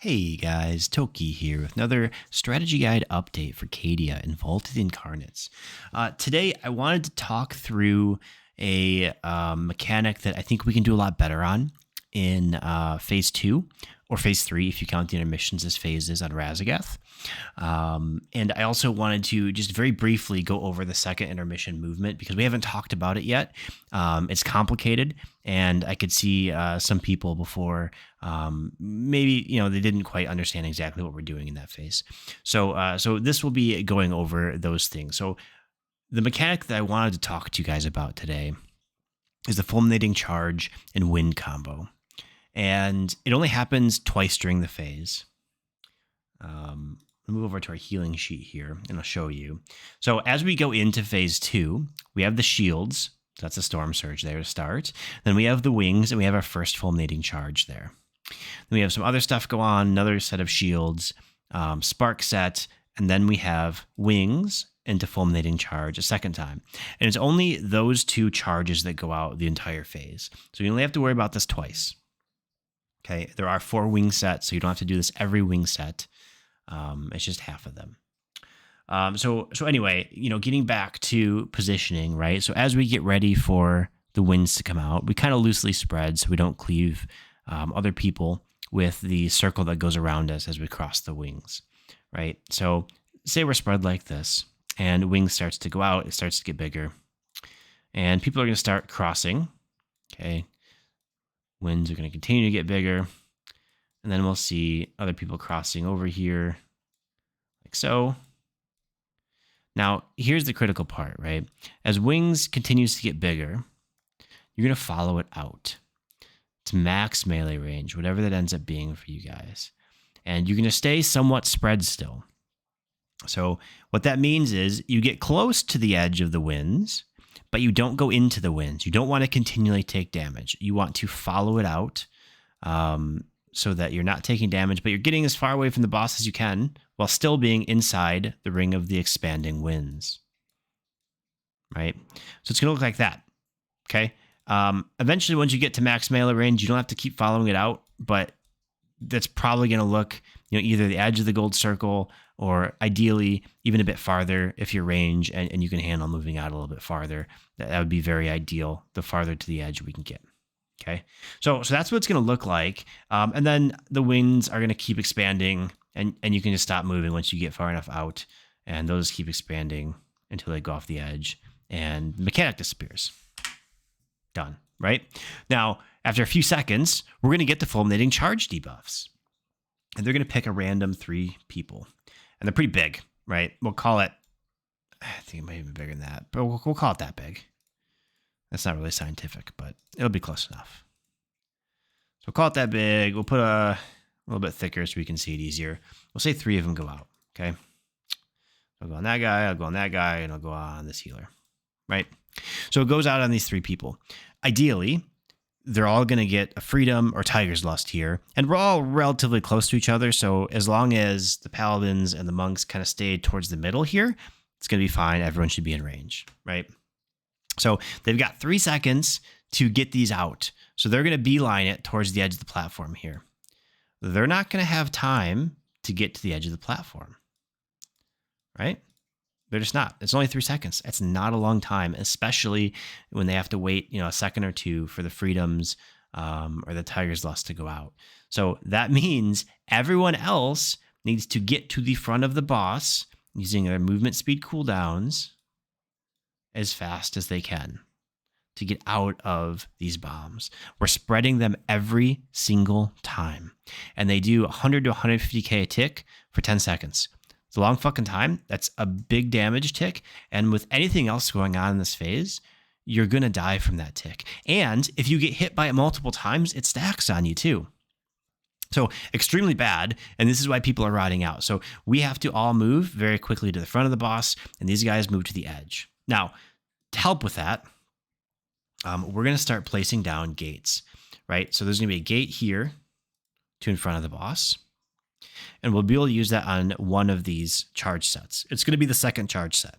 Hey guys, Toki here with another strategy guide update for Cadia and Vault of the Incarnates. Today, I wanted to talk through a mechanic that I think we can do a lot better on in Phase 2, or Phase 3 if you count the intermissions as phases on Raszageth. And I also wanted to just very briefly go over the second intermission movement because we haven't talked about it yet. It's complicated, and I could see some people before maybe they didn't quite understand exactly what we're doing in that phase. So this will be going over those things. So the mechanic that I wanted to talk to you guys about today is the fulminating charge and wind combo. And it only happens twice during the phase. I'll move over to our healing sheet here, and I'll show you. So as we go into phase 2, we have the shields. So that's a storm surge there to start. Then we have the wings, and we have our first fulminating charge there. Then we have some other stuff go on, another set of shields, spark set, and then we have wings into fulminating charge a second time. And it's only those two charges that go out the entire phase. So you only have to worry about this twice. Okay, there are 4 wing sets, so you don't have to do this every wing set. It's just half of them. So anyway, getting back to positioning, right? So as we get ready for the winds to come out, we kind of loosely spread so we don't cleave other people with the circle that goes around us as we cross the wings, right? So say we're spread like this, and wing starts to go out, it starts to get bigger, and people are going to start crossing, okay? Winds are going to continue to get bigger, and then we'll see other people crossing over here, like so. Now, here's the critical part, right? As wings continues to get bigger, you're going to follow it out to max melee range, whatever that ends up being for you guys. And you're going to stay somewhat spread still. So what that means is you get close to the edge of the winds, but you don't go into the winds. You don't want to continually take damage. You want to follow it out so that you're not taking damage, but you're getting as far away from the boss as you can while still being inside the ring of the expanding winds, right? So it's going to look like that, okay? Eventually, once you get to max melee range, you don't have to keep following it out, but that's probably going to look, either the edge of the gold circle or ideally even a bit farther if your range and you can handle moving out a little bit farther. That would be very ideal, the farther to the edge we can get. Okay, so that's what it's going to look like. And then the wings are going to keep expanding, and you can just stop moving once you get far enough out, and those keep expanding until they go off the edge, and the mechanic disappears. Done, right? Now, after a few seconds, we're going to get the fulminating charge debuffs. And they're going to pick a random 3 people. And they're pretty big, right? We'll call it, I think it might even be bigger than that, but we'll call it that big. That's not really scientific, but it'll be close enough. So we'll call it that big. We'll put a little bit thicker so we can see it easier. We'll say 3 of them go out, okay? I'll go on that guy, I'll go on that guy, and I'll go on this healer, right? So it goes out on these 3 people. Ideally, they're all going to get a freedom or tiger's lust here, and we're all relatively close to each other, so as long as the paladins and the monks kind of stay towards the middle here, it's going to be fine. Everyone should be in range, right? So they've got 3 seconds to get these out, so they're going to beeline it towards the edge of the platform here. They're not going to have time to get to the edge of the platform, right? They're just not. It's only 3 seconds. It's not a long time, especially when they have to wait, a second or 2 for the freedoms or the tiger's lust to go out. So that means everyone else needs to get to the front of the boss using their movement speed cooldowns as fast as they can to get out of these bombs. We're spreading them every single time, and they do 100 to 150k a tick for 10 seconds. It's a long fucking time. That's a big damage tick. And with anything else going on in this phase, you're going to die from that tick. And if you get hit by it multiple times, it stacks on you too. So extremely bad. And this is why people are rotting out. So we have to all move very quickly to the front of the boss, and these guys move to the edge. Now, to help with that, we're going to start placing down gates, right? So there's going to be a gate here to in front of the boss. And we'll be able to use that on one of these charge sets. It's going to be the second charge set.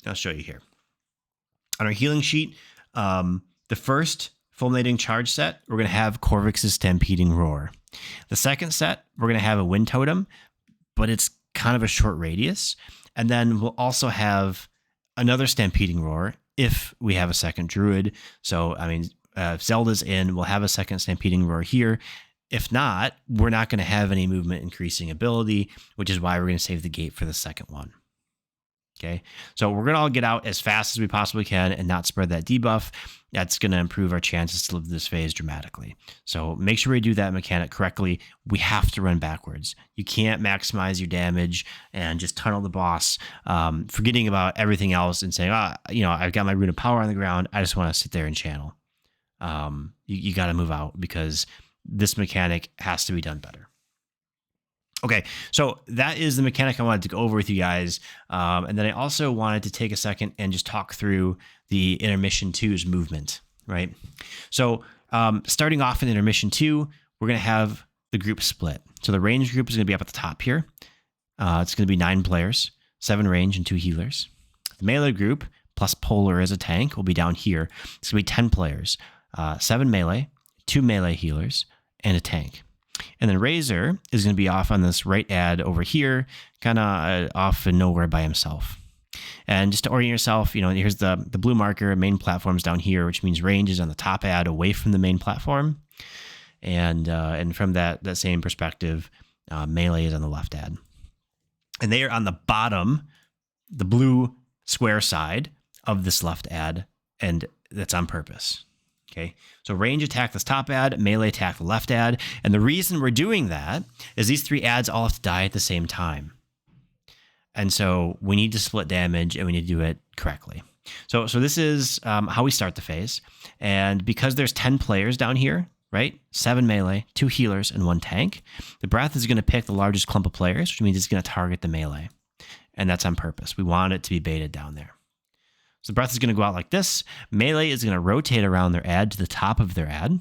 I'll show you here. On our healing sheet, the first fulminating charge set, we're going to have Corvix's Stampeding Roar. The second set, we're going to have a wind totem, but it's kind of a short radius. And then we'll also have another stampeding roar if we have a second druid. So, I mean, if Zelda's in, we'll have a second stampeding roar here. If not, we're not going to have any movement increasing ability, which is why we're going to save the gate for the second one. Okay, so we're going to all get out as fast as we possibly can and not spread that debuff. That's going to improve our chances to live this phase dramatically. So make sure we do that mechanic correctly. We have to run backwards. You can't maximize your damage and just tunnel the boss, forgetting about everything else and saying, I've got my Rune of Power on the ground. I just want to sit there and channel. You got to move out because this mechanic has to be done better. Okay, so that is the mechanic I wanted to go over with you guys. And then I also wanted to take a second and just talk through the Intermission 2's movement, right? So starting off in Intermission 2, we're going to have the group split. So the range group is going to be up at the top here. It's going to be 9 players, 7 range and 2 healers. The melee group, plus Polar as a tank, will be down here. It's going to be 10 players, 7 melee, 2 melee healers, and a tank. And then Razor is going to be off on this right ad over here, kind of off and nowhere by himself. And just to orient yourself, here's the blue marker, main platform's down here, which means range is on the top ad away from the main platform. And from that same perspective, melee is on the left ad. And they are on the bottom, the blue square side of this left ad, and that's on purpose. Okay, so range attack this top ad, melee attack the left ad. And the reason we're doing that is these 3 ads all have to die at the same time. And so we need to split damage and we need to do it correctly. So this is how we start the phase. And because there's 10 players down here, right? 7 melee, 2 healers, and 1 tank. The Breath is going to pick the largest clump of players, which means it's going to target the melee. And that's on purpose. We want it to be baited down there. So the Breath is going to go out like this. Melee is going to rotate around their ad to the top of their ad.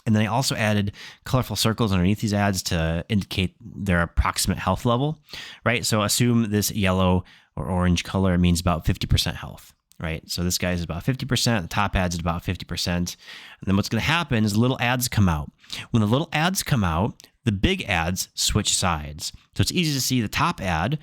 And then I also added colorful circles underneath these ads to indicate their approximate health level, right? So assume this yellow or orange color means about 50% health, right? So this guy is about 50%, the top ad's at about 50%. And then what's going to happen is little ads come out. When the little ads come out, the big ads switch sides. So it's easy to see the top ad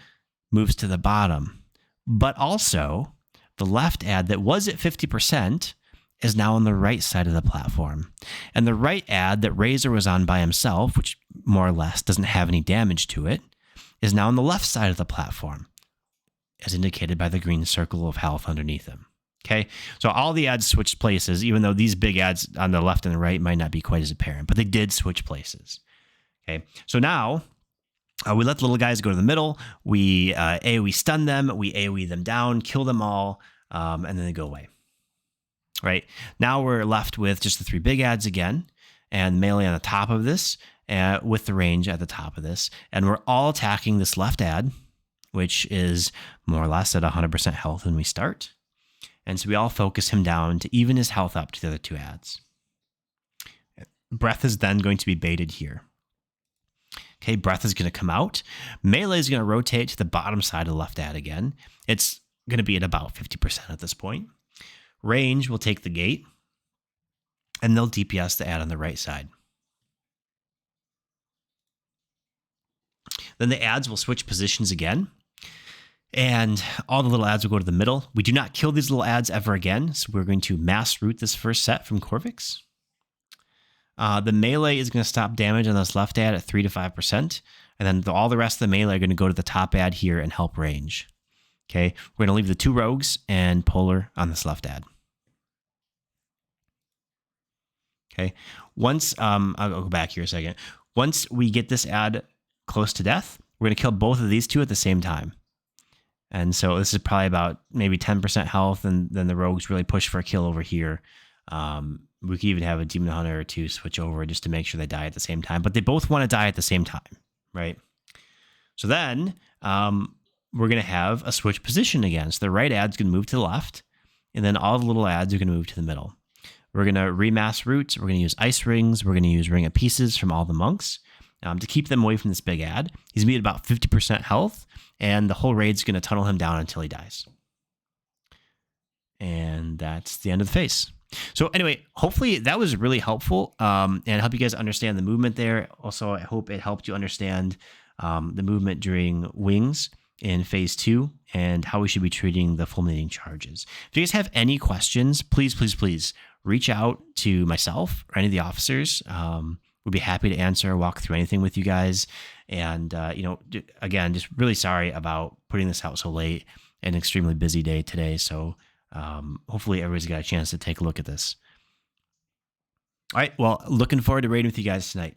moves to the bottom, but also the left ad that was at 50% is now on the right side of the platform. And the right ad that Razor was on by himself, which more or less doesn't have any damage to it, is now on the left side of the platform, as indicated by the green circle of health underneath him. Okay, so all the ads switched places, even though these big ads on the left and the right might not be quite as apparent, but they did switch places. Okay, so now we let the little guys go to the middle. We AoE stun them. We AoE them down, kill them all, and then they go away. Right? Now we're left with just the 3 big ads again, and melee on the top of this, with the range at the top of this. And we're all attacking this left ad, which is more or less at 100% health when we start. And so we all focus him down to even his health up to the other 2 ads. Breath is then going to be baited here. Okay, Breath is going to come out. Melee is going to rotate to the bottom side of the left ad again. It's going to be at about 50% at this point. Range will take the gate, and they'll DPS the ad on the right side. Then the ads will switch positions again, and all the little ads will go to the middle. We do not kill these little ads ever again, so we're going to mass root this first set from Corvix. The melee is going to stop damage on this left ad at 3 to 5%, and then all the rest of the melee are going to go to the top ad here and help range. Okay, we're going to leave the 2 rogues and Polar on this left ad. Okay, once, I'll go back here a second. Once we get this ad close to death, we're going to kill both of these 2 at the same time. And so this is probably about maybe 10% health, and then the rogues really push for a kill over here. We could even have a Demon Hunter or 2 switch over just to make sure they die at the same time. But they both want to die at the same time, right? So then we're going to have a switch position again. So the right ad's going to move to the left, and then all the little ads are going to move to the middle. We're going to remass roots. We're going to use ice rings. We're going to use ring of pieces from all the monks to keep them away from this big ad. He's going to be at about 50% health, and the whole raid's going to tunnel him down until he dies. And that's the end of the phase. So anyway, hopefully that was really helpful, and help you guys understand the movement there. Also, I hope it helped you understand the movement during wings in phase 2 and how we should be treating the fulminating charges. If you guys have any questions, please reach out to myself or any of the officers. We'd be happy to answer, walk through anything with you guys. And, again, just really sorry about putting this out so late. An extremely busy day today. So hopefully everybody's got a chance to take a look at this. All right. Well, looking forward to raiding with you guys tonight.